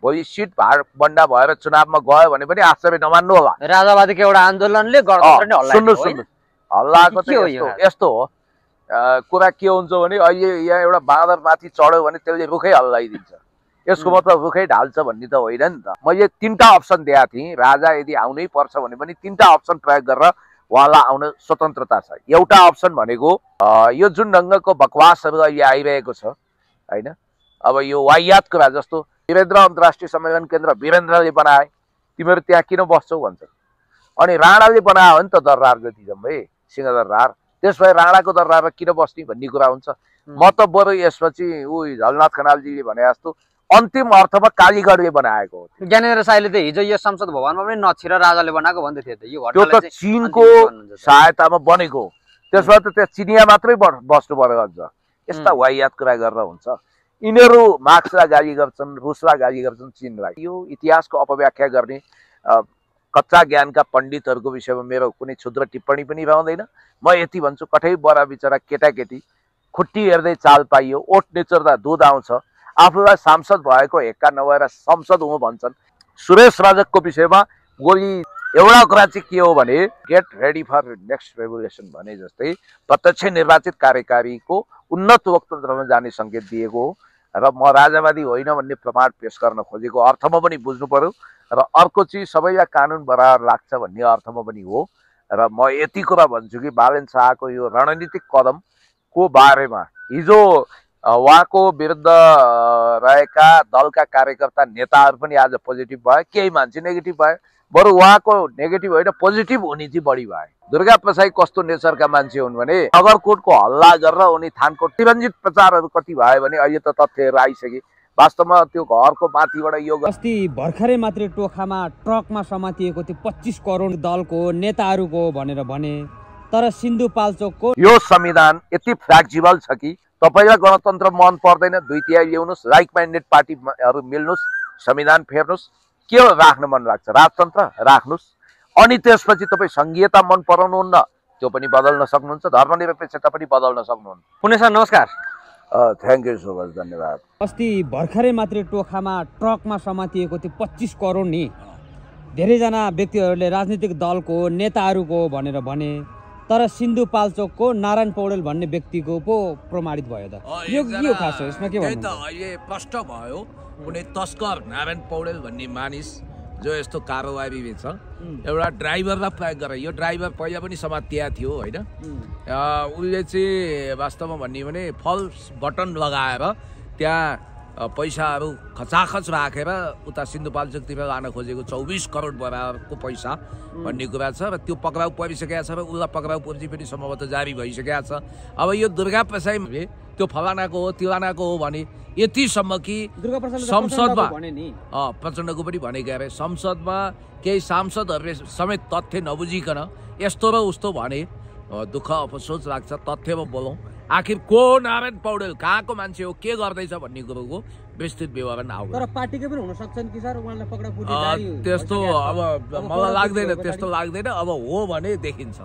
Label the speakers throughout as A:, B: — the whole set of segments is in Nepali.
A: भोलि सिट बन्डा भएर चुनावमा गयो भने पनि आश्चर्य नमान्नु होला।
B: राजावादीको एउटा आन्दोलनले गणतन्त्र नै
A: सुन्नु हल्लाको त यस्तो हो। कुरा के हुन्छ भने अहिले यहाँ एउटा बाँदर माथि चढ्यो भने त्यसले रुखै हल्लाइदिन्छ, यसको मतलब रुखै ढाल्छ भन्ने त होइन नि त। मैले 3टा अप्सन दिएको थिएँ, राजा यदि आउनै पर्छ भने पनि 3टा अप्सन प्रयोग गरेर उहाँलाई आउन स्वतन्त्रता छ। एउटा अप्सन भनेको यो जुन ढङ्गको बकवासहरू अहिले आइरहेको छ होइन, अब यो वाहियात कुरा जस्तो वीरेन्द्र अन्तर्राष्ट्रिय सम्मेलन केन्द्र वीरेन्द्रले बनाए, तिमीहरू त्यहाँ किन बस्छौ भन्छ। अनि राणाले बनायो भने त दरबार जति जम्मै सिंहदरबार, त्यस भए राणाको दरबारमा किन बस्ने भन्ने कुरा हुन्छ। म त बरु यसपछि झलनाथ खनालजीले भने जस्तो अन्तिम अर्थमा कालीगढले बनाएको हो।
B: ज्ञानेन्द्र साईले त हिजो यो संसद भवनमा पनि नछिर राजाले बनाएको भन्दै थियो त। यो
A: त्यो त चीनको सहायतामा बनेको, त्यसबाट त त्यहाँ चिनिया मात्रै बस्नु पर्यो अझ। यस्ता वाहियात कुरा गरेर हुन्छ। यिनीहरू मार्क्सलाई गाली गर्छन्, रुसलाई गाली गर्छन्, चीनलाई। यो इतिहासको अपव्याख्या गर्ने कच्चा ज्ञानका पण्डितहरूको विषयमा मेरो कुनै क्षुद्र टिप्पणी पनि रहँदैन। म यति भन्छु, कठै बरा बिचरा केटाकेटी खुट्टी हेर्दै चाल पाइयो, ओठ निचोर्दा दुध आउँछ, आफूलाई सांसद भएको हेक्का नभएर संसद हुँ भन्छन्। सुरेश रजकको विषयमा गोली एउटा कुरा चाहिँ के हो भने get ready for next revolution भने जस्तै प्रत्यक्ष निर्वाचित कार्यकारीको उन्नत लोकतन्त्रमा जाने सङ्केत दिएको हो र म राजावादी होइन भन्ने प्रमाण पेश गर्न खोजेको अर्थमा पनि बुझ्नु पर्यो। र अर्को चाहिँ सबैलाई कानुन बराबर लाग्छ भन्ने अर्थमा पनि हो। र म यति कुरा भन्छु कि बालेन शाहको यो रणनीतिक कदमको बारेमा हिजो उहाँको विरुद्ध रहेका दलका कार्यकर्ता नेताहरू पनि आज पोजिटिभ भए, केही मान्छे नेगेटिभ भए। बरु उहाँको नेगेटिभ होइन पोजिटिभ हुने चाहिँ बढी भए। दुर्गा प्रसाई कस्तो नेचरका मान्छे हुन् भने नगरकोटको हल्ला गरेर उनी थानको तिरञ्जित प्रचारहरू कति भयो भने अहिले त तथ्यहरू आइसके। वास्तवमा त्यो घरको माथिबाट यो
B: अस्ति भर्खरै मात्रै टोखामा ट्रकमा समातिएको त्यो 25 करोड दलको नेताहरूको भनेर भने, तर सिन्धुपाल्चोकको
A: यो संविधान यति फ्लेक्सिबल छ कि तपाईलाई गणतन्त्र मन पर्दैन, 2/3 ल्याउनुस्, लाइक माइन्डेड पार्टीहरू मिल्नुस्, संविधान फेर्नुस्, के राख्न मन लाग्छ राजतन्त्र राख्नुस्। अनि त्यसपछि तपाईँ संघीयता मन पराउनुहुन्न, त्यो पनि बदल्न सक्नुहुन्छ, धर्मनिरपेक्षता पनि बदल्न सक्नुहुन्न।
B: पुणे सर नमस्कार।
A: थ्याङ्क यू सो मच, धन्यवाद।
B: अस्ति भर्खरै मात्रै टोखामा ट्रकमा समातिएको त्यो 25 करोड नि धेरैजना व्यक्तिहरूले राजनीतिक दलको नेताहरूको भनेर भने, तर सिन्धुपाल्चोकको नारायण पौडेल भन्ने व्यक्तिको पो प्रमाणित भयो त। यो के खास हो, यसमा के भन्नु?
A: त अहिले प्रष्ट भयो। कुनै तस्कर नारायण पौडेल भन्ने मानिस जो यस्तो कारोबारी छ, एउटा ड्राइभरलाई प्रयोग गरेर, यो ड्राइभर पहिला पनि समातिया थियो होइन, उसले चाहिँ वास्तवमा भन्ने भने फल्स बटन लगाएर त्यहाँ पैसाहरू खचाखच राखेर उता सिन्धुपाल्चोकतिर लान खोजेको 24 करोड बराबरको पैसा भन्ने कुरा छ। र त्यो पक्राउ परिसकेको छ र उसलाई पक्राउ पर्ची पनि सम्भवतः जारी भइसकेको छ। अब यो दुर्गा प्रसाईले त्यो फलानाको हो तिलानाको हो भने यतिसम्म कि संसदमा प्रचण्डको पनि भनेको अरे संसदमा केही सांसदहरूले समेत तथ्य नबुझिकन यस्तो र उस्तो भने दुःख अफसोस लाग्छ। तथ्यमा बोलौँ, आखिर को नारायण पौडेल कहाँको मान्छे हो, के गर्दैछ भन्ने कुरोको विस्तृत विवरण आउँछ।
B: तर पार्टीकै पनि हुन सक्छन् कि सर, उहाँलाई पक्राउ
A: त्यस्तो अब मलाई लाग्दैन, त्यस्तो लाग्दैन। अब हो भने देखिन्छ।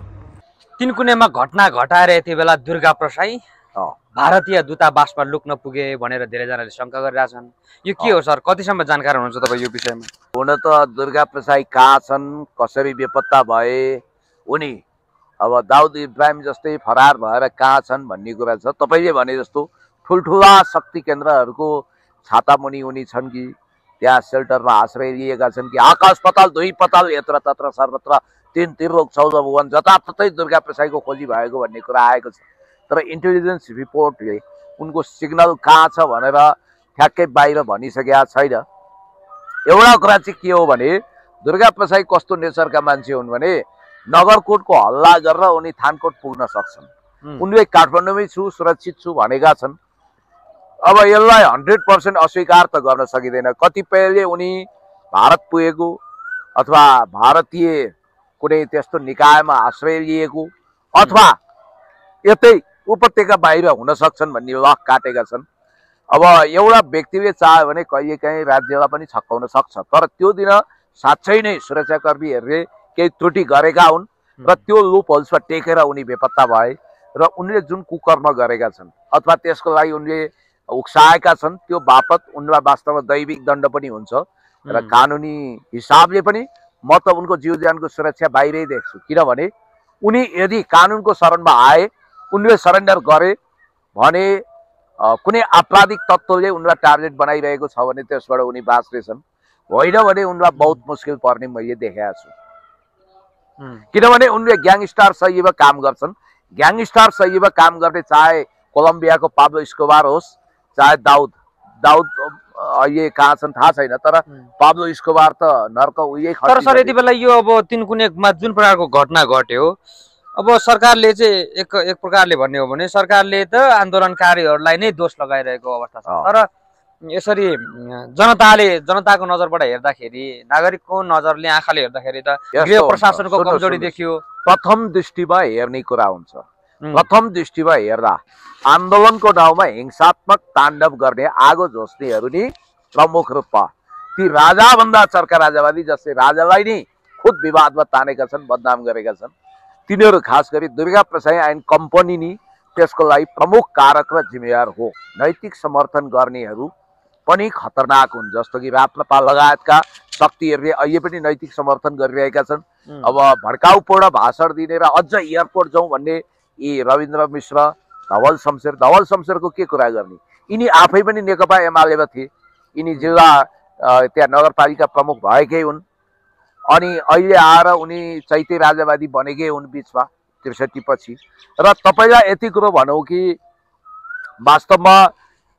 B: तिनकुनेमा घटना घटाएर यति बेला दुर्गा प्रसाई भारतीय दूतावासमा लुक्न पुगे भनेर धेरैजनाले शङ्का गरिरहेछन्। यो के हो सर, कतिसम्म जानकार हुनुहुन्छ तपाईँ यो विषयमा?
A: हुन त दुर्गा प्रसाई कहाँ छन्, कसरी बेपत्ता भए, उनी अब दाउद इब्राहिम जस्तै फरार भएर कहाँ छन् भन्ने कुरा छ। तपाईँले भने जस्तो ठुल्ठुला शक्ति केन्द्रहरूको छातामुनि उनी छन् कि त्यहाँ सेल्टरमा आश्रय लिएका छन् कि आकाश पताल दुई पताल यत्र तत्र सर्वत्र तीन त्रिलोक 14 भुवन जताततै दुर्गा प्रसाईको खोजी भएको भन्ने कुरा आएको छ। तर इन्टेलिजेन्स रिपोर्टले उनको सिग्नल कहाँ छ भनेर ठ्याक्कै बाहिर भनिसकेका छैन। एउटा कुरा चाहिँ के हो भने दुर्गा प्रसाई कस्तो नेचरका मान्छे हुन् भने नगरकोटको हल्ला गरेर उनी थानकोट पुग्न सक्छन्। उनले काठमाडौँमै छु, सुरक्षित छु भनेका छन्। अब यसलाई 100% अस्वीकार त गर्न सकिँदैन। कतिपयले उनी भारत पुगेको अथवा भारतीय कुनै त्यस्तो निकायमा आश्रय लिएको अथवा यतै उपत्यका बाहिर हुन सक्छन् भन्ने लक काटेका छन्। अब एउटा व्यक्तिले चाह्यो भने कहिलेकाहीँ राज्यलाई पनि छक्काउन सक्छ। तर त्यो दिन साँच्चै नै सुरक्षाकर्मीहरूले केही त्रुटि गरेका हुन् र त्यो लुप होल्समा टेकेर उनी बेपत्ता भए र उनले जुन कुकर्म गरेका छन् अथवा त्यसको लागि उनले उक्साएका छन् त्यो बापत उनलाई वास्तवमा दैविक दण्ड पनि हुन्छ र कानुनी हिसाबले पनि म त उनको जीव ज्यानको सुरक्षा बाहिरै देख्छु। किनभने उनी यदि कानुनको शरणमा आए, उनले सरेन्डर गरे भने कुनै आपराधिक तत्त्वले उनलाई टार्गेट बनाइरहेको छ भने त्यसबाट उनी बाँच्नेछन्, होइन भने उनलाई बहुत मुस्किल पर्ने मैले देखेको छु। किनभने उनले ग्याङस्टार शैलीमा काम गर्छन्। ग्याङस्टार शैलीमा काम गर्ने चाहे कोलम्बियाको पाब्लो एस्कोबार होस्, चाहे दाउद अहिले कहाँ छन् थाहा छैन, तर पाब्लो एस्कोबार त नर्क उही।
B: तर सर यति बेला यो अब तिनकुनेमा जुन प्रकारको घटना घट्यो, अब सरकारले चाहिँ एक प्रकारले भन्ने हो भने सरकारले त आन्दोलनकारीहरूलाई नै दोष लगाइरहेको अवस्था छ। तर यसरी जनताको नजरबाट हेर्दाखेरि, नागरिकको नजरले आँखाले हेर्दाखेरि त गृह प्रशासनको कमजोरी देखियो।
A: प्रथम दृष्टिमा हेर्ने कुरा हुन्छ। प्रथम दृष्टिमा हेर्दा आन्दोलनको नाउँमा हिंसात्मक ताण्डव गर्ने, आगो झोस्नेहरू नि प्रमुख रूपमा ती राजाभन्दा चर्का राजावादी जसले राजालाई नै खुद विवादमा तानेका छन्, बदनाम गरेका छन्, तिनीहरू खास गरी दुर्गा प्रसाई एन्ड कम्पनी नि त्यसको लागि प्रमुख कारक र जिम्मेवार हो। नैतिक समर्थन गर्नेहरू पनि खतरनाक हुन्, जस्तो कि राप्रपा लगायतका शक्तिहरूले अहिले पनि नैतिक समर्थन गरिरहेका छन्। अब भड्काउपूर्ण भाषण दिने र अझ एयरपोर्ट जाउँ भन्ने यी रविन्द्र मिश्र, धवल शमशेरको के कुरा गर्ने? यिनी आफै पनि नेकपा एमालेमा थिए, यिनी जिल्ला त्यहाँ नगरपालिका प्रमुख भएकै हुन्, अनि अहिले आएर उनी चैते राजावादी बनेकै हुन् बिचमा ६३ पछि। र तपाईँलाई यति कुरो भनौँ कि वास्तवमा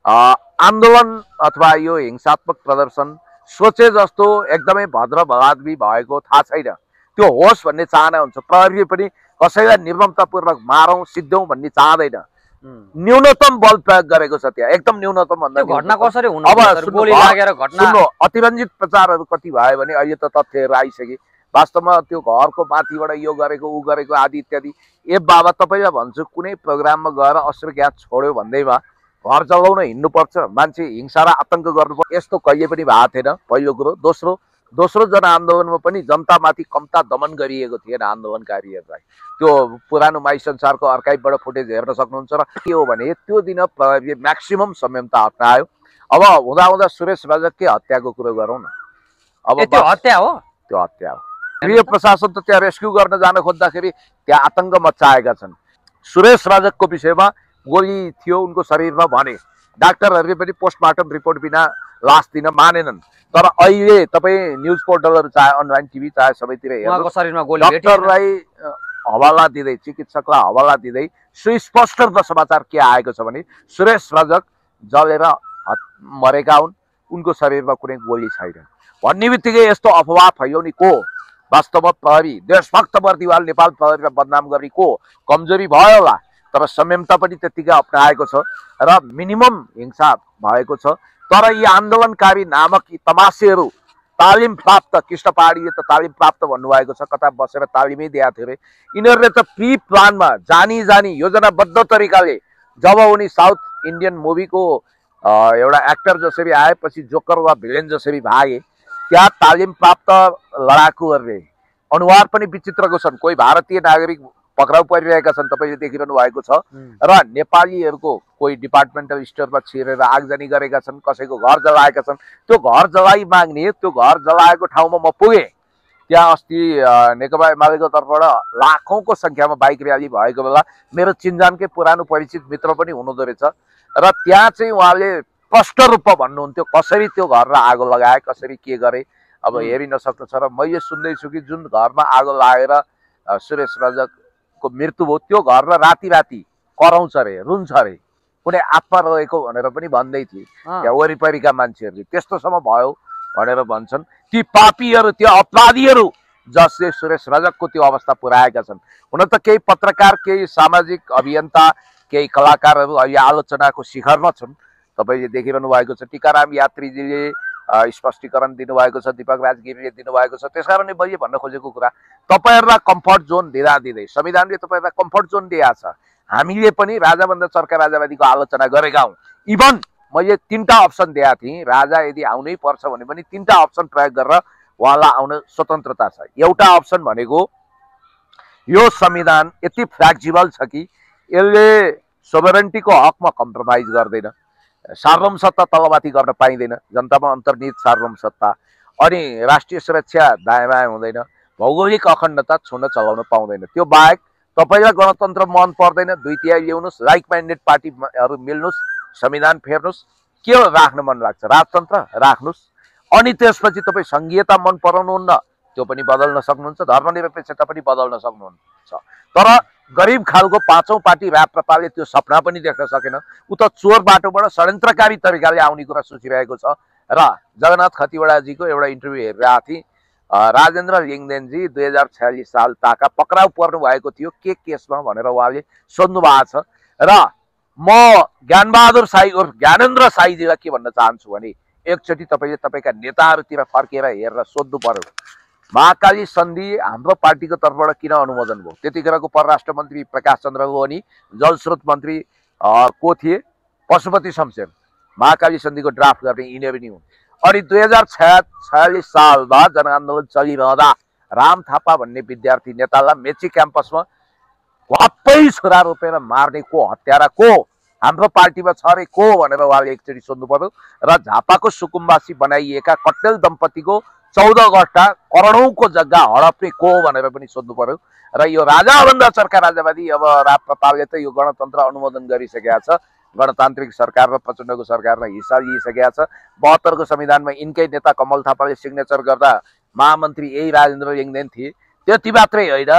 A: आन्दोलन अथवा यो हिंसात्मक प्रदर्शन सोचे जस्तो एकदमै भद्र भगादमी भएको थाहा छैन। त्यो होस् भन्ने चाहना हुन्छ। प्रहरीले पनि कसैलाई निर्ममतापूर्वक मारौँ सिद्धौँ भन्ने चाहँदैन। न्यूनतम बल प्रयोग गरेको छ त्यहाँ, एकदम न्यूनतम भन्दा।
B: घटना कसरी हुनु?
A: अब सुन्नु, अतिरञ्जित प्रचारहरू कति भयो भने अहिले त तथ्यहरू आइसके। वास्तवमा त्यो घरको माथिबाट यो गरेको ऊ गरेको आदि इत्यादि। ए बाबा, तपाईँलाई भन्छु, कुनै प्रोग्राममा गएर अस्त्र ग्यास छोड्यो भन्दैमा घर चलाउन हिँड्नुपर्छ, मान्छे हिंसा र आतङ्क गर्नुपर्छ, यस्तो कहिले पनि भएको थिएन, पहिलो कुरो। दोस्रो जनआन्दोलनमा पनि जनतामाथि कम्ता दमन गरिएको थिएन आन्दोलनकारीहरूलाई। त्यो पुरानो माई संसारको अर्काइभबाट फुटेज हेर्न सक्नुहुन्छ। र के हो भने त्यो दिन प्रहरीले म्याक्सिमम संयमता अप्नायो। अब हुँदा सुरेश रजककै हत्याको कुरो गरौँ न। अब
B: त्यो हत्या हो,
A: त्यो हत्या हो। गृह प्रशासन त त्यहाँ रेस्क्यु गर्न जान खोज्दाखेरि त्यहाँ आतङ्क मच्चाएका छन्। सुरेश रजकको विषयमा गोली थियो उनको शरीरमा भने डाक्टरहरूले पनि पोस्टमार्टम रिपोर्ट बिना लास दिन मानेनन्। तर अहिले तपाईँ न्युज पोर्टलहरू चाहे अनलाइन टिभी चाहे सबैतिर डक्टरलाई हवाला दिँदै, चिकित्सकलाई हवाला दिँदै सुस्पष्ट समाचार के आएको छ भने सुरेश रजक जलेर मरेका हुन्, उनको शरीरमा कुनै गोली छैन भन्ने बित्तिकै यस्तो अफवाह फैलाउने को? वास्तवमा प्रहरी, देशभक्त बर्दिवाल नेपाल प्रहरीलाई बदनाम गर्ने को? कमजोरी भयो होला, तर संयमता पनि त्यतिकै अप्नाएको छ र मिनिमम हिंसा भएको छ। तर यी आन्दोलनकारी नामक यी तमासेहरू तालिम प्राप्त, कृष्ण पहाडीले त तालिम प्राप्त भन्नुभएको छ, कता बसेर तालिमै दिएको थियो अरे। यिनीहरूले त प्री प्लानमा जानी योजनाबद्ध तरिकाले जब उनी साउथ इन्डियन मुभीको एउटा एक्टर जसरी आएपछि जोकर वा भिलेन जसरी भागे, त्यहाँ तालिम प्राप्त लडाकुहरूले अनुहार पनि विचित्रको छन्। कोही भारतीय नागरिक पक्राउ परिरहेका छन्, तपाईँले देखिरहनु भएको छ। र नेपालीहरूको कोही डिपार्टमेन्टल स्टोरमा छिरेर आगजनी गरेका छन्, कसैको घर जलाएका छन्। त्यो घर जलाइ माग्ने, त्यो घर जलाएको ठाउँमा म पुगेँ। त्यहाँ अस्ति नेकपा एमालेको तर्फबाट लाखौँको सङ्ख्यामा बाइक र्याली भएको बेला मेरो चिन्जानकै पुरानो परिचित मित्र पनि हुनुहुँदो रहेछ। र त्यहाँ चाहिँ उहाँले स्पष्ट रूपमा भन्नुहुन्थ्यो कसरी त्यो घरलाई आगो लगाए, कसरी के गरे। अब हेरिन सक्नुहुन्छ। र मैले सुन्दैछु कि जुन घरमा आगो लागेर सुरेश रजकको मृत्यु भयो, त्यो घरमा राति कराउँछ अरे, रुन्छ अरे, कुनै आत्मा रहेको भनेर पनि भन्दै थिए त्यहाँ वरिपरिका मान्छेहरूले। त्यस्तोसम्म भयो भनेर भन्छन् ती पापीहरू, त्यो अपराधीहरू जसले सुरेश रजकको त्यो अवस्था पुर्याएका छन्। हुन त केही पत्रकार, केही सामाजिक अभियन्ता, केही कलाकारहरू अहिले आलोचनाको शिखरमा छन्। तपाईँले देखिरहनु भएको छ, टीकाराम यात्रीजीले स्पष्टीकरण दिनुभएको छ, दीपक राजगिरीले दिनुभएको छ। त्यसकारणले मैले भन्न खोजेको कुरा, तपाईँहरूलाई कम्फर्ट जोन दिँदै संविधानले तपाईँहरूलाई कम्फर्ट जोन दिएको छ। हामीले पनि राजाभन्दा चर्का राजावादीको आलोचना गरेका हौँ। इभन मैले 3टा अप्सन दिएको थिएँ, राजा यदि आउनै पर्छ भने पनि 3टा अप्सन प्रयोग गरेर उहाँलाई आउन स्वतन्त्रता छ। एउटा अप्सन भनेको यो संविधान यति फ्लेक्सिबल छ कि यसले सोभरेन्टीको हकमा कम्प्रोमाइज गर्दैन। सार्वभौम सत्ता तलमाथि गर्न पाइँदैन, जनतामा अन्तर्निहित सार्वभौम सत्ता, अनि राष्ट्रिय सुरक्षा दायाँ बायाँ हुँदैन, भौगोलिक अखण्डता छुन चलाउन पाउँदैन। त्यो बाहेक तपाईँलाई गणतन्त्र मन पर्दैन, 2/3 ल्याउनुहोस्, लाइक माइन्डेड पार्टीहरू मिल्नुहोस्, संविधान फेर्नुहोस्, के राख्न मन लाग्छ राजतन्त्र राख्नुहोस्। अनि त्यसपछि तपाईँ सङ्घीयता मन पराउनुहुन्न, त्यो पनि बदल्न सक्नुहुन्छ, धर्मनिरपेक्षता पनि बदल्न सक्नुहुन्छ। तर गरिब खालको पाँचौं पार्टी राप्रपाले त्यो सपना पनि देख्न सकेन। ऊ त चोर बाटोबाट षड्यन्त्रकारी तरिकाले आउने कुरा सोचिरहेको छ। र जगन्नाथ खतिवडाजीको एउटा इन्टरभ्यू हेरिरहेको थिएँ, राजेन्द्र लिङ्गदेनजी 2046 साल ताका पक्राउ पर्नु भएको थियो के केसमा भनेर उहाँले सोध्नु भएको छ। र म ज्ञानबहादुर साई उर्फ ज्ञानेन्द्र साईजीलाई के भन्न चाहन्छु भने एकचोटि तपाईँले तपाईँका नेताहरूतिर फर्केर हेरेर सोध्नु पर्यो, महाकाली सन्धि हाम्रो पार्टीको तर्फबाट किन अनुमोदन भयो? त्यतिखेरको परराष्ट्र मन्त्री प्रकाश चन्द्र गोनी, जलस्रोत मन्त्री को थिए? पशुपति शमशेर। महाकाली सन्धिको ड्राफ्ट गर्ने यिनै पनि हुन्। अनि 2046 सालमा जनआन्दोलन चलिरहँदा राम थापा भन्ने विद्यार्थी नेतालाई मेची क्याम्पसमा वाप्पै छोरा रोपेर मार्ने को, हत्यारा को, हाम्रो पार्टीमा छ रे को भनेर उहाँले एकचोटि सोध्नु पर्यो। र झापाको सुकुम्बासी बनाइएका कट्टेल दम्पतिको 14 गट्टा करोडौँको जग्गा हडप्ने को भनेर पनि सोध्नु पर्यो। र यो राजाभन्दा चर्का राजावादी अब राप्रपाले त यो गणतन्त्र अनुमोदन गरिसकेका छ, गणतान्त्रिक सरकार र प्रचण्डको सरकारमा हिस्सा लिइसकेका छ। 72 को संविधानमा यिनकै नेता कमल थापाले सिग्नेचर गर्दा महामन्त्री यही राजेन्द्र लिङ्गदेन थिए। त्यति मात्रै होइन,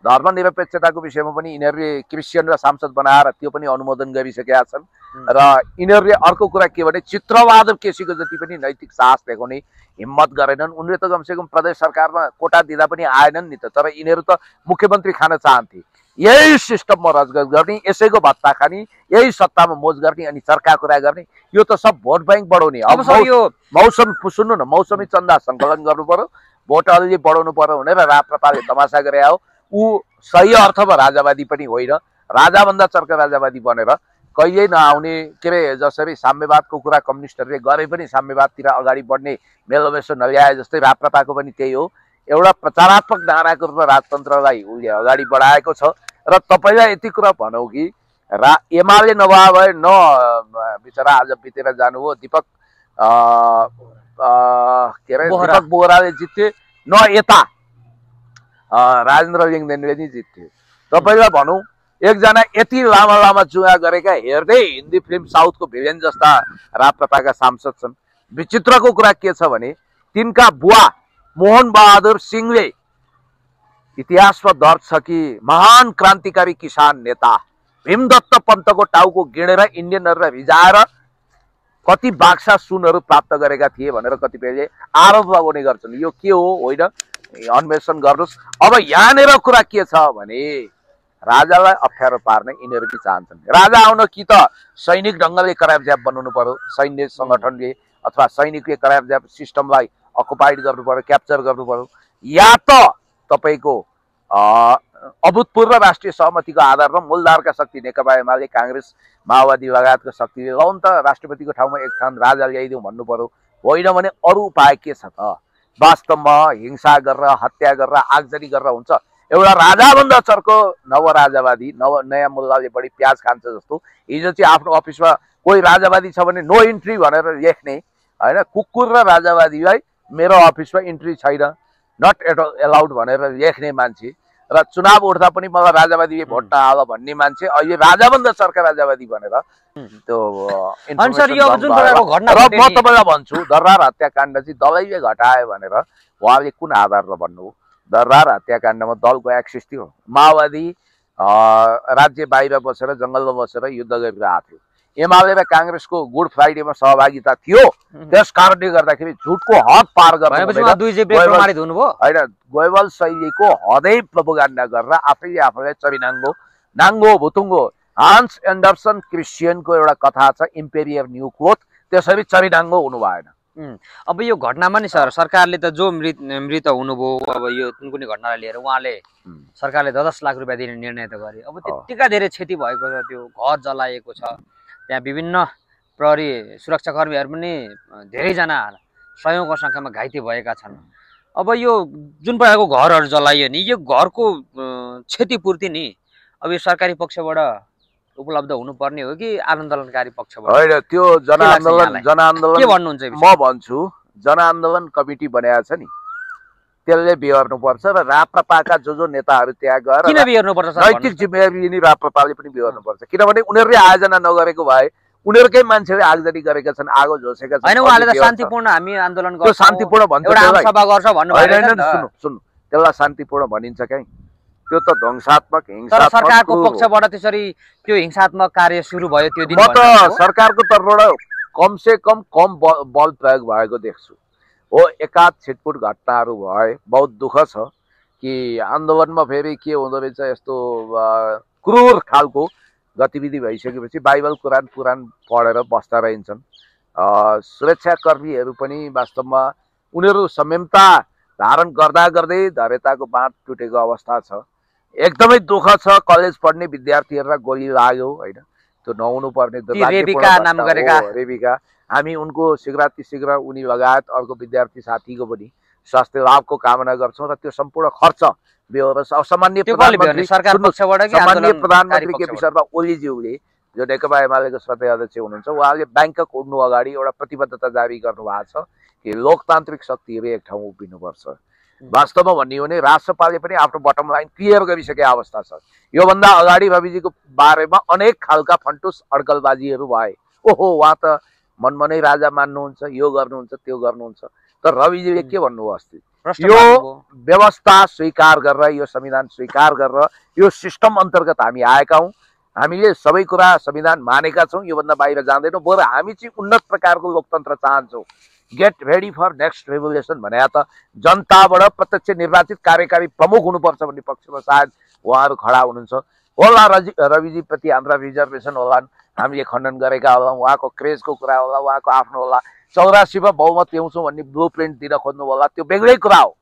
A: धर्मनिरपेक्षताको विषयमा पनि यिनीहरूले क्रिस्चियन र सांसद बनाएर त्यो पनि अनुमोदन गरिसकेका छन्। र यिनीहरूले अर्को कुरा के भने चित्रबहादुर केसीको जति पनि नैतिक साहस देखाउने हिम्मत गरेनन्। उनले त कमसेकम प्रदेश सरकारमा कोटा दिँदा पनि आएनन् नि त। तर यिनीहरू त मुख्यमन्त्री खान चाहन्थे। यही सिस्टममा रजगज गर्ने, यसैको भत्ता खाने, यही सत्तामा मोज गर्ने अनि चर्का कुरा गर्ने, यो त सब भोट ब्याङ्क बढाउने। अब यो मौसम सुन्नु न, मौसमी चन्दा सङ्कलन गर्नु पर्यो, भोट अलि बढाउनु पर्यो भनेर राप्रपाले तमासा गरे हो। ऊ सही अर्थमा राजावादी पनि होइन, राजाभन्दा चर्का राजावादी बनेर कहिल्यै नआउने। के अरे जसरी साम्यवादको कुरा कम्युनिस्टहरूले गरे पनि साम्यवादतिर अगाडि बढ्ने मेलोमेसो नल्याए जस्तै राप्रपाको पनि त्यही हो। एउटा प्रचारात्मक नाराको रूपमा राजतन्त्रलाई उसले अगाडि बढाएको छ। र तपाईँलाई यति कुरा भनौँ कि एमाले नभए भए न बिचरा आज बितेर जानुभयो दिपक के अरे दिपक बोहराले जित्थे, न यता राजेन्द्र लिङ्गदेनले नि जित्थे। तपाईँलाई भनौँ एकजना यति लामा लामा जुवा गरेका हेर्दै हिन्दी फिल्म साउथको भिलेन जस्ता राप्रपाका सांसद छन्। विचित्रको कुरा के छ भने तिनका बुवा मोहन बहादुर सिंहले इतिहासमा दर्ज छ कि महान क्रान्तिकारी किसान नेता भीमदत्त पन्तको टाउको गिडेर इन्डियनहरूलाई रिजाएर कति बाक्सा सुनहरू प्राप्त गरेका थिए भनेर कतिपयले आरोप लगाउने गर्छन्। यो के हो होइन, अन्वेषण गर्नुहोस्। अब यहाँनिर कुरा के छ भने राजालाई अप्ठ्यारो पार्न यिनीहरू के चाहन्छन्? राजा आउन कि त सैनिक ढङ्गले करारज्याप बनाउनु पर्यो, सैन्य सङ्गठनले अथवा सैनिकले करारज्याप सिस्टमलाई अकुपाइड गर्नु पर्यो, क्याप्चर गर्नु पर्यो, या त तपाईँको अभूतपूर्व राष्ट्रिय सहमतिको आधारमा मूलधारका शक्ति नेकपा एमाले काङ्ग्रेस माओवादी लगायतको शक्तिले लौन त राष्ट्रपतिको ठाउँमा एक ठाउँ राजा ल्याइदिउँ भन्नु पर्यो। होइन भने अरू उपाय के छ त? वास्तवमा हिंसा गरेर हत्या गरेर आगजनी गरेर हुन्छ? एउटा राजाभन्दा चर्को नवराजावादी नयाँ मुल्लाले बढी प्याज खान्छ जस्तो हिजो चाहिँ आफ्नो अफिसमा कोही राजावादी छ भने नो इन्ट्री भनेर लेख्ने होइन, कुकुर र राजावादीलाई मेरो अफिसमा इन्ट्री छैन, नट एलाउड भनेर लेख्ने मान्छे, र चुनाव उठ्दा पनि मलाई राजावादीले भोट नहाल भन्ने मान्छे अहिले राजाभन्दा चर्का राजावादी भनेर त्यो र म तपाईँलाई भन्छु दरबार हत्याकाण्ड चाहिँ दलैले घटायो भनेर उहाँले कुन आधारमा भन्नुभयो? दरबार हत्याकाण्डमा दलको एक्सिस थियो। माओवादी राज्य बाहिर बसेर जङ्गलमा बसेर युद्ध गरिरहेको थियो। एमाले र काङ्ग्रेसको गुड फ्राइडेमा सहभागिता थियो। त्यस कारणले गर्दाखेरि झुटको हद पार गर्न होइन, गोइबल शैलीको हदै प्रोपोगन्डा गरेर आफैले आफैलाई चबिनाङ्गो नाङ्गो भुतुङ्गो हान्स एन्डरसन क्रिस्चियनको एउटा कथा छ इम्पेरियर न्यू क्लोथ, त्यसरी चबिनाङ्गो हुनु भएन।
B: अब यो घटनामा नि सरकारले त जो मृत हुनुभयो, अब यो कुनै घटनालाई लिएर उहाँले सरकारले 10 लाख रुपियाँ दिने निर्णय त गरे। अब त्यतिका धेरै क्षति भएको छ, त्यो घर जलाएको छ, त्यहाँ विभिन्न प्रहरी सुरक्षाकर्मीहरू पनि धेरैजना सयौँको सङ्ख्यामा घाइते भएका छन्। अब यो जुन प्रकारको घरहरू जलाइयो नि, यो घरको क्षतिपूर्ति नि अब यो सरकारी पक्षबाट उपलब्ध हुनुपर्ने हो कि आन्दोलनकारी पक्षबाट?
A: होइन, त्यो जनआन्दोलन
B: के भन्नुहुन्छ
A: म भन्छु जनआन्दोलन कमिटी बनाएको छ नि, त्यसले बिहोर्नुपर्छ र राप्रपाका जो नेताहरू त्यहाँ गएर
B: किन बिहोर्नुपर्छ सर?
A: नैतिक जिम्मेवारी लिने राप्रपाले पनि बिहोर्नुपर्छ, किनभने उनीहरूले आयोजना नगरेको भए उनीहरूकै मान्छेले आगजनी गरेका छन्, आगो झोसेका छन्।
B: हैन, उहाँले त शान्तिपूर्ण हामी आन्दोलन गर्छौं,
A: त्यो शान्तिपूर्ण भन्छ,
B: एउटा आम सभा गर्छ भन्नु भएको छ नि त।
A: सुन्नु, त्यसलाई शान्तिपूर्ण भनिन्छ कहीँ? त्यो त ध्वंसात्मक हिंसात्मक।
B: तर सरकारको पक्षबाट त्यसरी त्यो हिंसात्मक कार्य सुरु भयो त्यो दिन?
A: म त सरकारको तर्फबाट कमसे कम बल प्रयोग भएको देख्छु। हो, एकाध छिटपुट घटनाहरू भए, बहुत दुःख छ कि आन्दोलनमा फेरि के हुँदो रहेछ, यस्तो क्रूर खालको गतिविधि भइसकेपछि बाइबल कुरान पढेर बस्दा रहन्छन्। सुरक्षाकर्मीहरू पनि वास्तवमा उनीहरू संयमता धारण गर्दा गर्दै धैर्यताको बाँध टुटेको अवस्था छ। एकदमै दुःख छ, कलेज पढ्ने विद्यार्थीहरूलाई गोली लाग्यो होइन, त्यो नहुनु पर्ने रेबिका। हामी उनको शीघ्र उनी लगायत अर्को विद्यार्थी साथीको पनि स्वास्थ्य लाभको कामना गर्छौँ र त्यो सम्पूर्ण खर्च सामान्य प्रधानमन्त्री केपी शर्मा ओलीज्यूले जो नेकपा एमालेको श्रद्धेय अध्यक्ष हुनुहुन्छ, उहाँले ब्याङ्कक उड्नु अगाडि एउटा प्रतिबद्धता जारी गर्नु भएको छ कि लोकतान्त्रिक शक्तिहरू एक ठाउँ उभिनुपर्छ। वास्तवमा भन्ने हो भने राष्ट्रपालले पनि आफ्नो बटम लाइन क्लियर गरिसकेको अवस्था छ। योभन्दा अगाडि रविजीको बारेमा अनेक खालका फन्टुस अड्कलबाजीहरू भए। ओहो, उहाँ त मनमनै राजा मान्नुहुन्छ, यो गर्नुहुन्छ त्यो गर्नुहुन्छ, तर रविजीले के भन्नुभयो अस्ति, यो व्यवस्था स्वीकार गरेर, यो संविधान स्वीकार गरेर यो सिस्टम अन्तर्गत हामी आएका हौँ, हामीले सबै कुरा संविधान मानेका छौँ, योभन्दा बाहिर जाँदैनौँ, बरु हामी चाहिँ उन्नत प्रकारको लोकतन्त्र चाहन्छौँ, get ready for next revolution भने त जनताबाट प्रत्यक्ष निर्वाचित कार्यकारी प्रमुख हुनुपर्छ भन्ने पक्षमा सायद उहाँहरू खडा हुनुहुन्छ होला। रविजीप्रति हाम्रा रिजर्भेसन होला, हामीले खण्डन गरेका होला, उहाँको क्रेजको कुरा होला, उहाँको आफ्नो होला, 84मा बहुमत ल्याउँछौँ भन्ने ब्लू प्रिन्ट दिन खोज्नु होला, त्यो बेग्लै कुरा हो।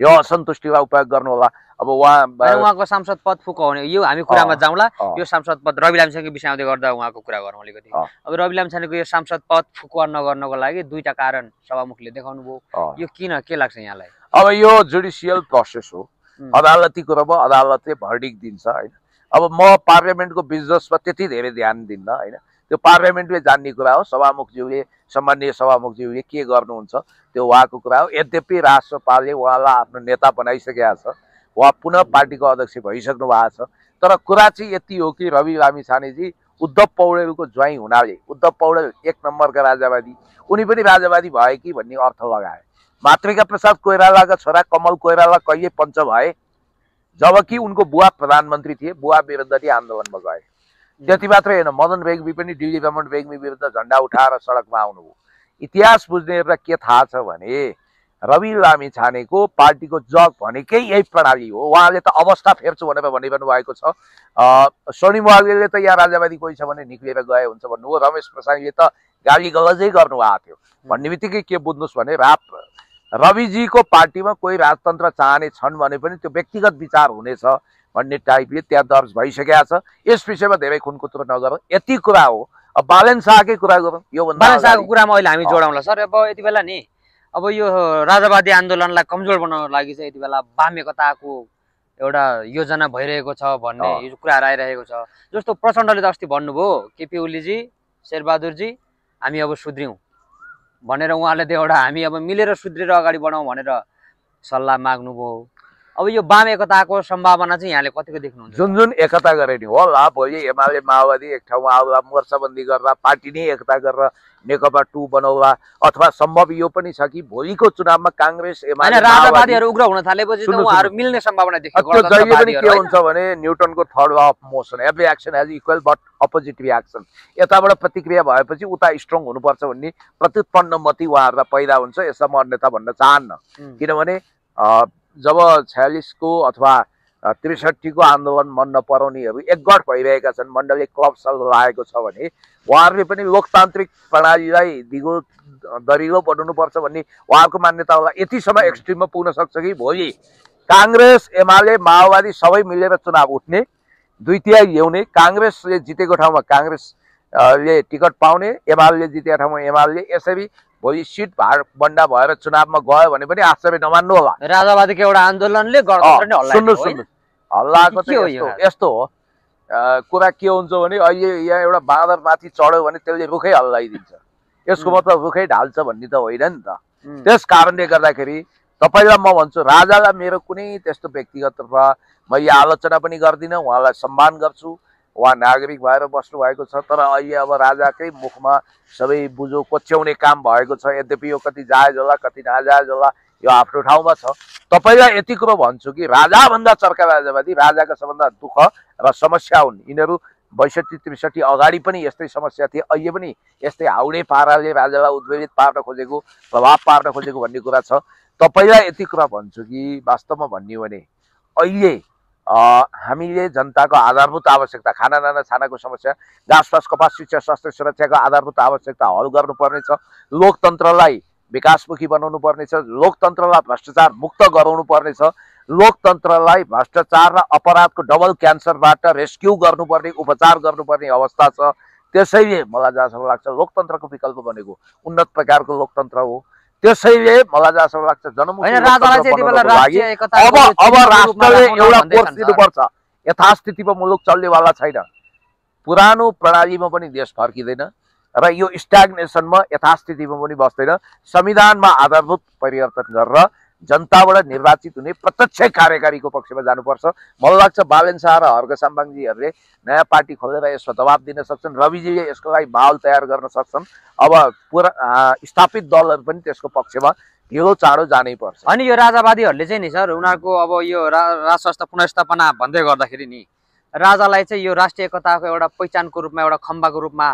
A: यो असन्तुष्टिलाई उपयोग गर्नु होला। अब
B: उहाँको सांसद पद फुकाउने यो हामी कुरामा जाउँला। यो सांसद पद रवि लामिछानेको विषय आउँदै गर्दा उहाँको कुरा गरौँ अलिकति। अब रवि लामिछानेको यो सांसद पद फुकुवा नगर्नको लागि दुईटा कारण सभामुखले देखाउनु भयो, यो किन, के लाग्छ यहाँलाई?
A: अब यो जुडिसियल प्रोसेस हो, अदालती कुरामा अदालतले भर्डिक्ट दिन्छ होइन। अब म पार्लियामेन्टको बिजनेसमा त्यति धेरै ध्यान दिन्न होइन, त्यो पार्लियामेन्टले जान्ने कुरा हो, सभामुखज्यूले सम्माननीय सभामुखज्यूले के गर्नुहुन्छ त्यो उहाँको कुरा हो। यद्यपि राष्ट्रपालले उहाँलाई आफ्नो नेता बनाइसकेका छ, उहाँ पुनः पार्टीको अध्यक्ष भइसक्नु भएको छ, तर कुरा चाहिँ यति हो कि रवि लामिछानेजी उद्धव पौडेलको ज्वाइँ हुनाले, उद्धव पौडेल एक नम्बरका राजावादी, उनी पनि राजावादी भए कि भन्ने अर्थ लगाए। मातृका प्रसाद कोइरालाका छोरा कमल कोइराला कहिले पञ्च भए जबकि उनको बुवा प्रधानमन्त्री थिए, बुवा विरुद्ध नि आन्दोलनमा गए। त्यति मात्रै होइन, मदन बेगमी पनि दिल्ली रमण बेगमी विरुद्ध झण्डा उठाएर सडकमा आउनुभयो। इतिहास बुझ्नेहरूलाई के थाहा छ भने रवि लामिछानेको पार्टीको जग भनेकै यही प्रणाली हो। उहाँले त अवस्था फेर्छु भनेर भनिरहनु भएको छ। स्वर्णिम वाग्लेले त यहाँ राजावादी कोही छ भने निक्लिएर गए हुन्छ भन्नुभयो, रमेश प्रसादले त गाली गलजै गर्नुभएको थियो। भन्ने बित्तिकै के बुझ्नुहोस् भने रविजीको पार्टीमा कोही राजतन्त्र चाहने छन् भने पनि त्यो व्यक्तिगत विचार हुनेछ भन्ने टाइपले त्यहाँ दर्ज भइसकेको छ। यस विषयमा धेरै खुनकुत्रो नगरौँ, यति कुरा हो। अब बालन शाहकै कुरा गरौँ, यो
B: बालन शाहको कुरामा अहिले हामी जोडाउँला सर। अब यति बेला नि अब यो राजावादी आन्दोलनलाई कमजोर बनाउनको लागि चाहिँ यति बेला वाम एकताको एउटा योजना भइरहेको छ भन्ने यो कुराहरू आइरहेको छ। जस्तो प्रचण्डले त अस्ति भन्नुभयो, केपी ओलीजी, शेरबहादुरजी हामी अब सुध्रियौँ भनेर उहाँले त्यो एउटा हामी अब मिलेर सुध्रेर अगाडि बढाउँ भनेर सल्लाह माग्नुभयो। अब यो वाम एकताको सम्भावना चाहिँ यहाँले कतिको देख्नुहुन्छ?
A: जुन एकता गरे नि होला, भोलि एमाले माओवादी एक ठाउँमा आउला, मोर्चाबन्दी गरेर पार्टी नै एकता गरेर नेकपा 2 बनाउला, अथवा सम्भव यो पनि छ कि भोलिको चुनावमा कांग्रेस एमाले
B: राजावादीहरू उग्र हुन थालेपछि त उहाँहरू मिल्ने सम्भावना देखिएको छ।
A: जहिले पनि के हुन्छ भने न्युटनको third law of motion, every action has equal but opposite reaction. यताबाट प्रतिक्रिया भएपछि उता स्ट्रङ हुनुपर्छ भन्ने प्रतिपन्न मति उहाँहरूलाई पैदा हुन्छ। यसलाई म अन्यथा भन्न चाहन्न, किनभने जब 46 को अथवा 63 को आन्दोलन मन नपराउनेहरू एकगठ भइरहेका छन्, मण्डलीय क्लब लागेको छ भने उहाँहरूले पनि लोकतान्त्रिक प्रणालीलाई दरिलो बनाउनुपर्छ भन्ने उहाँहरूको मान्यता होला। यतिसम्म एक्सट्रिममा पुग्न सक्छ कि भोलि कांग्रेस एमाले माओवादी सबै मिलेर चुनाव उठ्ने, 2/3 ल्याउने, कांग्रेसले जितेको ठाउँमा कांग्रेसले टिकट पाउने, एमाले जितेको ठाउँमा एमाले, यसरी भोलि सिट बन्डा भएर चुनावमा गयो भने पनि आश्चर्य नमान्नु होला।
B: राजावादीको एउटा आन्दोलनले गणतन्त्र नै हल्ला।
A: सुन्नु हल्लाको त यस्तो हो, कुरा के हुन्छ भने अहिले यहाँ एउटा बाँदर माथि चढ्यो भने त्यसले रुखै हल्लाइदिन्छ, यसको मतलब रुखै ढाल्छ भन्ने त होइन नि त। त्यस कारणले गर्दाखेरि तपाईँलाई म भन्छु, राजालाई मेरो कुनै त्यस्तो व्यक्तिगत रूपमा मैले आलोचना पनि गर्दिनँ, उहाँलाई सम्मान गर्छु, उहाँ नागरिक भएर बस्नु भएको छ। तर अहिले अब राजाकै मुखमा सबै बुझो कोच्याउने काम भएको छ। यद्यपि यो कति जायज होला कति नाजायज होला, यो आफ्नो ठाउँमा छ। तपाईँलाई यति कुरो भन्छु कि राजाभन्दा चर्का राजावादी राजाका सबभन्दा दुःख र समस्या हुन्। यिनीहरू 62-63 अगाडि पनि यस्तै समस्या थिए, अहिले पनि यस्तै हाउडे पाराले राजालाई उद्वेलित पार्न खोजेको, प्रभाव पार्न खोजेको भन्ने कुरा छ। तपाईँलाई यति कुरा भन्छु कि वास्तवमा भन्ने हो भने अहिले हामीले जनताको आधारभूत आवश्यकता, खाना नाना छानाको समस्या, घाँसपास कपास शिक्षा स्वास्थ्य सुरक्षाको आधारभूत आवश्यकता हल गर्नुपर्नेछ। लोकतन्त्रलाई विकासमुखी बनाउनु पर्नेछ, लोकतन्त्रलाई भ्रष्टाचार मुक्त गराउनु पर्नेछ, लोकतन्त्रलाई भ्रष्टाचार र अपराधको डबल क्यान्सरबाट रेस्क्यु गर्नुपर्ने, उपचार गर्नुपर्ने अवस्था छ। त्यसैले मलाई जहाँसम्म लाग्छ लोकतन्त्रको विकल्प भनेको उन्नत प्रकारको लोकतन्त्र हो। त्यसैले मलाई जहाँसम्म लाग्छ जनमुखी अब राष्ट्रले एउटा कोर्स दिनुपर्छ। यथास्थितिमा मुलुक चल्नेवाला छैन। पुरानो प्रणालीमा पनि देश फर्किँदैन र यो स्ट्याग्नेसनमा यथास्थितिमा पनि बस्दैन। संविधानमा आधारभूत परिवर्तन गरेर जनताबाट निर्वाचित हुने प्रत्यक्ष कार्यकारीको पक्षमा जानुपर्छ। मलाई लाग्छ बालेन शाह र हर्क साम्बाङजीहरूले नयाँ पार्टी खोलेर यसमा दबाब दिन सक्छन्। रविजीले यसको लागि माहौल तयार गर्न सक्छन्। अब पुरा स्थापित दलहरू पनि त्यसको पक्षमा ढिलो चाँडो जानै पर्छ।
B: अनि यो राजावादीहरूले चाहिँ नि सर, उनीहरूको अब यो राज संस्था पुनर्स्थापना भन्दै गर्दाखेरि नि राजालाई चाहिँ यो राष्ट्रिय एकताको एउटा पहिचानको रूपमा, एउटा खम्बाको रूपमा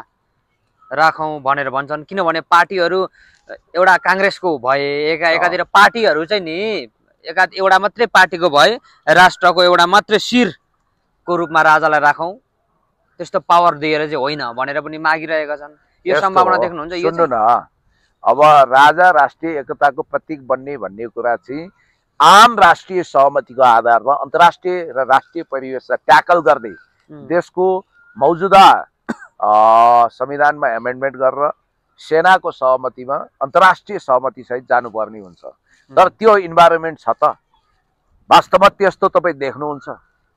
B: राखौँ भनेर भन्छन्। किनभने पार्टीहरू एउटा काङ्ग्रेसको भए, एकातिर पार्टीहरू चाहिँ नि एउटा मात्रै पार्टीको भए, राष्ट्रको एउटा मात्रै शिरको रूपमा राजालाई राखौँ, त्यस्तो पावर दिएर चाहिँ होइन भनेर पनि मागिरहेका छन्। यो सम्भावना देख्नुहुन्छ?
A: सुन्नु न, अब राजा राष्ट्रिय एकताको प्रतीक बन्ने भन्ने कुरा चाहिँ आम राष्ट्रिय सहमतिको आधारमा अन्तर्राष्ट्रिय र राष्ट्रिय परिवेशलाई ट्याकल गर्दै देशको मौजुदा संविधानमा एमेन्डमेन्ट गरेर सेनाको सहमतिमा अन्तर्राष्ट्रिय सहमति सहित जानुपर्ने हुन्छ। तर त्यो इन्भाइरोमेन्ट छ त? वास्तवमा त्यस्तो तपाईँ देख्नुहुन्छ?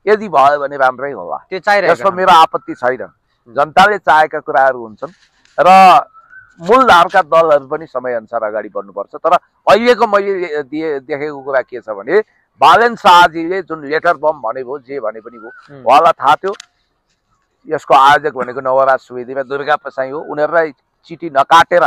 A: यदि भयो भने राम्रै होला,
B: त्यो चाहिरहेको,
A: यसमा मेरो आपत्ति छैन। जनताले चाहेका कुराहरू हुन्छन् र मूलधारका दलहरू पनि समयअनुसार अगाडि बढ्नुपर्छ। तर अहिलेको मैले देखेको कुरा के छ भने बालेन शाहजीले जुन लेटर बम भनेको, जे भने पनि हो, उहाँलाई थाहा थियो यसको आयोजक भनेको नवराज सुवेदी र दुर्गा प्रसाई हो। उनीहरूलाई चिठी नकाटेर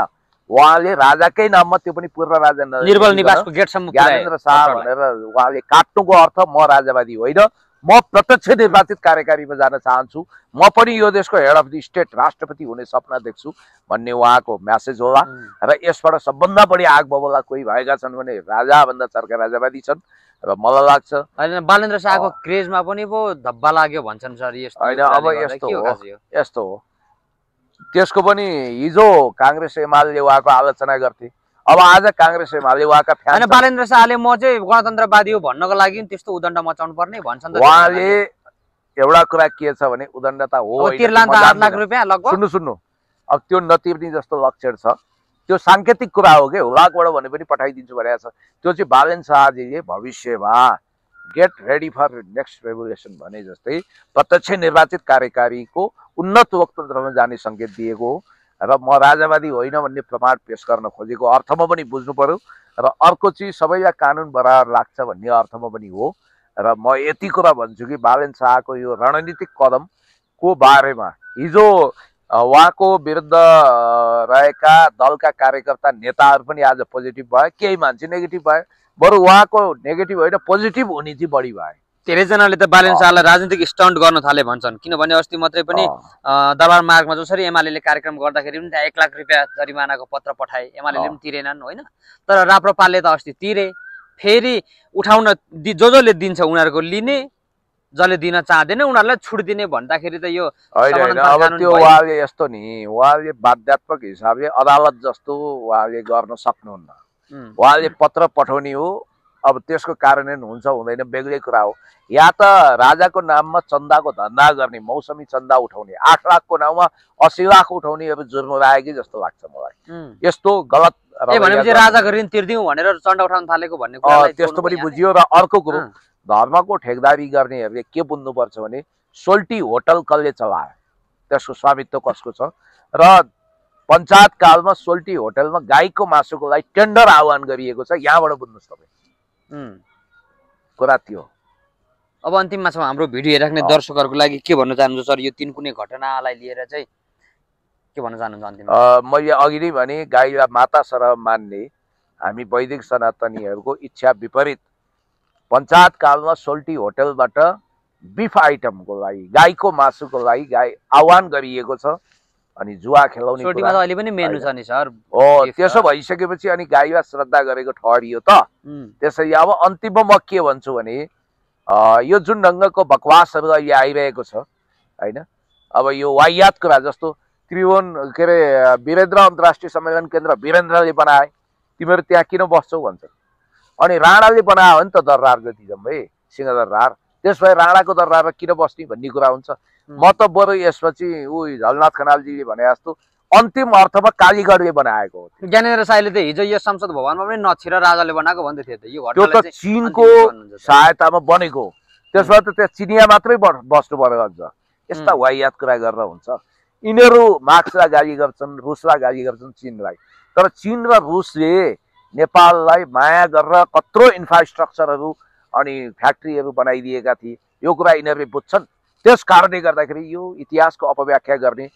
A: उहाँले राजाकै नाममा, त्यो पनि पूर्व राजा
B: निर्मल निवासको गेटसम्म
A: ज्ञानेन्द्र शाह भनेर उहाँले काट्नुको अर्थ म राजावादी होइन, म प्रत्यक्ष निर्वाचित कार्यकारीमा जान चाहन्छु, म पनि यो देशको हेड अफ द स्टेट राष्ट्रपति हुने सपना देख्छु भन्ने उहाँको म्यासेज होला। र यसबाट सबभन्दा बढी आग बबोला कोही भएका छन् भने राजाभन्दा चर्का राजावादी छन्। र मलाई लाग्छ
B: बालेन्द्र शाहको क्रेजमा पनि पो धब्बा लाग्यो भन्छन् सर।
A: होइन, अब यस्तो हो। त्यसको पनि हिजो काङ्ग्रेस एमाले उहाँको आलोचना गर्थे, अब आज काङ्ग्रेस एमाले उहाँका फ्यान।
B: बालेन्द्र शाहले म चाहिँ गणतन्त्रवादी हो भन्नको लागि त्यस्तो उदण्ड मचाउनु पर्ने भन्छन्।
A: उहाँले एउटा कुरा के छ भने उदण्डता हो,
B: तिर्लान 8 लाख रुपैयाँ लगभग।
A: सुन्नु, अब त्यो नतिर्ने जस्तो लक्षण छ, त्यो साङ्केतिक कुरा हो कि हुलाकबाट भने पनि पठाइदिन्छु भनेको छ। त्यो चाहिँ बालेन शाहजीले भविष्यमा get ready for next revolution भने जस्तै प्रत्यक्ष निर्वाचित कार्यकारीको उन्नत लोकतन्त्रमा जाने सङ्केत दिएको हो। र म राजावादी होइन भन्ने प्रमाण पेश गर्न खोजेको अर्थमा पनि बुझ्नु पर्यो। र अर्को चिज सबैलाई कानुन बराबर लाग्छ भन्ने अर्थमा पनि हो। र म यति कुरा भन्छु कि बालेन शाहको यो रणनीतिक कदमको बारेमा हिजो उहाँको विरुद्ध रहेका दलका कार्यकर्ता नेताहरू पनि आज पोजिटिभ भए, केही मान्छे नेगेटिभ भए, बरु उहाँको नेगेटिभ होइन पोजिटिभ हुने चाहिँ बढी भए।
B: धेरैजनाले त बालेन शाहलाई राजनीतिक स्टन्ट गर्न थाले भन्छन्। किनभने अस्ति मात्रै पनि दरबार मार्गमा जसरी एमाले कार्यक्रम गर्दाखेरि पनि त्यहाँ 1 लाख रुपैयाँ जरिमानाको पत्र पठाए, एमाले पनि तिरेनन् होइन। तर राप्रपाले त अस्ति तिरे, फेरि उठाउन जसले दिन्छ उनीहरूको लिने, जसले दिन चाहँदैन उनीहरूलाई छुट दिने भन्दाखेरि त यो
A: होइन। अब त्यो उहाँले यस्तो नि, उहाँले बाध्यात्मक हिसाबले अदालत जस्तो उहाँले गर्न सक्नुहुन्न। उहाँले पत्र पठाउने हो, अब त्यसको कार्यान्वयन हुन्छ हुँदैन बेग्लै कुरा हो। या त राजाको नाममा चन्दाको धन्दा गर्ने, मौसमी चन्दा उठाउने, 8 लाखको नाममा 80 लाख उठाउनेहरू जुर्मुराएकी जस्तो लाग्छ मलाई। यस्तो गलत
B: भनेपछि राजाको ऋण तिर्दिउँ भनेर चन्दा उठाउन थालेको भन्ने कुरा
A: त्यस्तो पनि बुझियो। र अर्को कुरो, धर्मको ठेकदारी गर्नेहरूले के बुझ्नुपर्छ भने सोल्टी होटल कसले चलायो, त्यसको स्वामित्व कसको छ, र पञ्चायत कालमा सोल्टी होटलमा गाईको मासुको लागि टेन्डर आह्वान गरिएको छ। यहाँबाट बुझ्नुहोस् तपाईँ कुरा त्यो।
B: अब अन्तिममा छौँ, हाम्रो भिडियो हेरिराख्ने दर्शकहरूको लागि के भन्न चाहनुहुन्छ सर? यो 3 कुनै घटनालाई लिएर चाहिँ के भन्न चाहनुहुन्छ अन्तिममा?
A: मैले अघि नै भने गाईलाई माता सरह मान्ने हामी वैदिक सनातनीहरूको इच्छा विपरीत पञ्चायत कालमा सोल्टी होटलबाट बिफ आइटमको लागि, गाईको मासुको लागि आह्वान गरिएको छ। अनि जुवा खेलाउने
B: सोल्टीमा त अहिले पनि मेनु छ नि सर।
A: हो, त्यसो भइसकेपछि अनि गाईलाई श्रद्धा गरेको ठहरियो त। त्यसैले अब अन्तिममा म के भन्छु भने यो जुन ढङ्गको बकवासहरू अहिले आइरहेको छ होइन, अब यो वाहियात कुरा जस्तो त्रिभुवन के अरे वीरेन्द्र अन्तर्राष्ट्रिय सम्मेलन केन्द्र वीरेन्द्रले बनाए, तिमीहरू त्यहाँ किन बस्छौ भन्छ। अनि राणाले बनायो भने त दरबार जति जम्मै सिंहदरबार, त्यस भए राणाको दरबारमा किन बस्ने भन्ने कुरा हुन्छ। म त बरु यसपछि झलनाथ खनालजीले भने जस्तो अन्तिम अर्थमा कालीगढले बनाएको हो।
B: ज्ञानेन्द्र साईले त हिजो यो संसद भवनमा पनि नछिर राजाले बनाएको भन्दै थियो त। यो
A: त्यो त चीनको सहायतामा बनेको, त्यसबाट त त्यहाँ चिनिया मात्रै बस्नु पर्यो अझ। यस्ता वाहियात कुरा गरेर हुन्छ। यिनीहरू मार्क्सलाई गाली गर्छन्, रुसलाई गाली गर्छन् चीनलाई, तर चीन र रुसले नेपाललाई माया गरेर कत्रो इन्फ्रास्ट्रक्चरहरू अनि फ्याक्ट्रीहरू बनाइदिएका थिए। यो कुरा यिनीहरूले बुझ्छन्। त्यस कारणले गर्दाखेरि यो इतिहासको अपव्याख्या गर्ने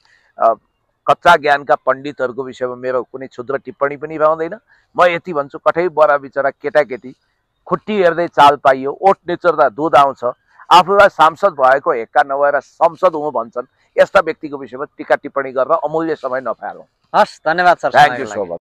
A: कच्चा ज्ञानका पण्डितहरूको विषयमा मेरो कुनै क्षुद्र टिप्पणी पनि रहँदैन। म यति भन्छु, कठै बरा बिचरा केटाकेटी खुट्टी हेर्दै चाल पाइयो, ओठ निचोर्दा दुध आउँछ, आफूलाई सांसद भएको हेक्का नभएर संसद हुँ भन्छन्। यस्ता व्यक्तिको विषयमा टिका टिप्पणी गरेर अमूल्य समय नफालौँ।
B: हस्, धन्यवाद sir.
A: Thank you so much.